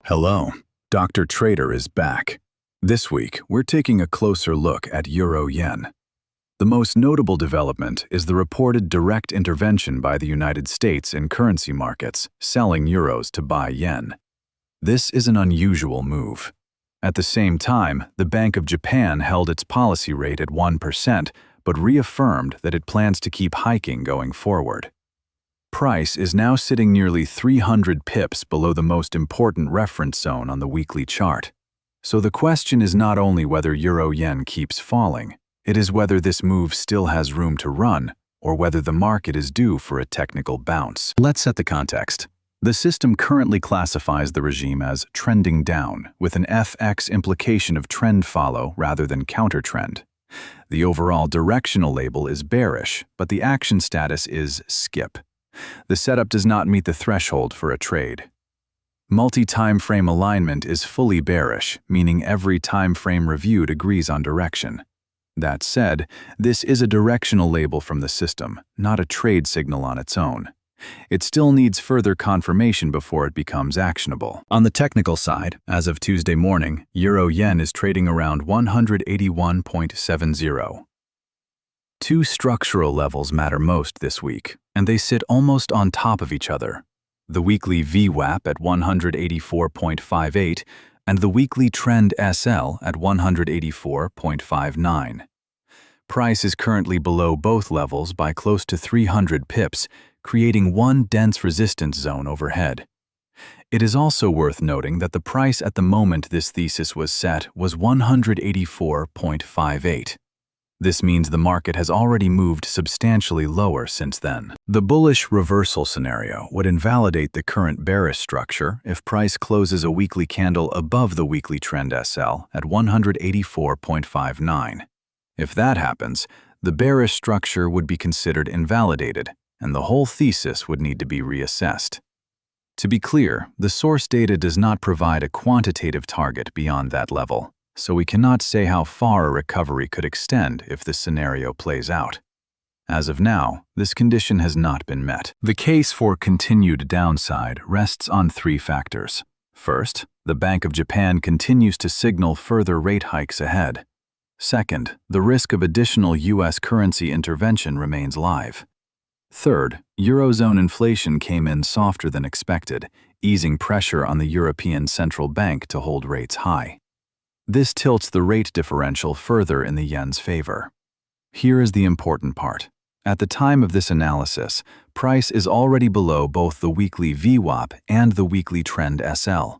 Hello, Dr. Trader is back. This week, we're taking a closer look at Euro-Yen. The most notable development is the reported direct intervention by the United States in currency markets, selling euros to buy yen. This is an unusual move. At the same time, the Bank of Japan held its policy rate at 1%, but reaffirmed that it plans to keep hiking going forward. Price is now sitting nearly 300 pips below the most important reference zone on the weekly chart. So the question is not only whether Euro-Yen keeps falling, it is whether this move still has room to run, or whether the market is due for a technical bounce. Let's set the context. The system currently classifies the regime as trending down, with an FX implication of trend follow rather than counter trend. The overall directional label is bearish, but the action status is skip. The setup does not meet the threshold for a trade. Multi-timeframe alignment is fully bearish, meaning every timeframe reviewed agrees on direction. That said, this is a directional label from the system, not a trade signal on its own. It still needs further confirmation before it becomes actionable. On the technical side, as of Tuesday morning, Euro-Yen is trading around 181.70. Two structural levels matter most this week, and they sit almost on top of each other. The weekly VWAP at 184.58 and the weekly TrendSL at 184.59. Price is currently below both levels by close to 300 pips, creating one dense resistance zone overhead. It is also worth noting that the price at the moment this thesis was set was 184.58. This means the market has already moved substantially lower since then. The bullish reversal scenario would invalidate the current bearish structure if price closes a weekly candle above the weekly trend SL at 184.59. If that happens, the bearish structure would be considered invalidated, and the whole thesis would need to be reassessed. To be clear, the source data does not provide a quantitative target beyond that level, so we cannot say how far a recovery could extend if this scenario plays out. As of now, this condition has not been met. The case for continued downside rests on three factors. First, the Bank of Japan continues to signal further rate hikes ahead. Second, the risk of additional U.S. currency intervention remains live. Third, Eurozone inflation came in softer than expected, easing pressure on the European Central Bank to hold rates high. This tilts the rate differential further in the yen's favor. Here is the important part. At the time of this analysis, price is already below both the weekly VWAP and the weekly trend SL.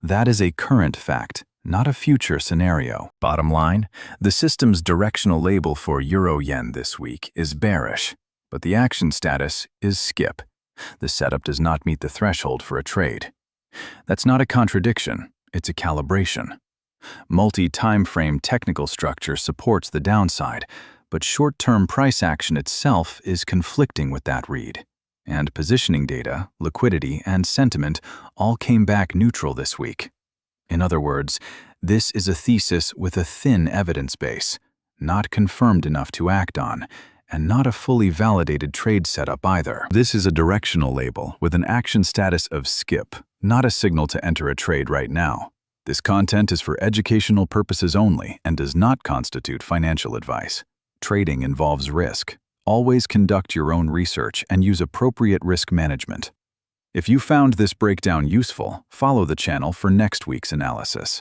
That is a current fact, not a future scenario. Bottom line, the system's directional label for Euro-Yen this week is bearish, but the action status is skip. The setup does not meet the threshold for a trade. That's not a contradiction, it's a calibration. Multi-timeframe technical structure supports the downside, but short-term price action itself is conflicting with that read. And positioning data, liquidity, and sentiment all came back neutral this week. In other words, this is a thesis with a thin evidence base, not confirmed enough to act on, and not a fully validated trade setup either. This is a directional label with an action status of skip, not a signal to enter a trade right now. This content is for educational purposes only and does not constitute financial advice. Trading involves risk. Always conduct your own research and use appropriate risk management. If you found this breakdown useful, follow the channel for next week's analysis.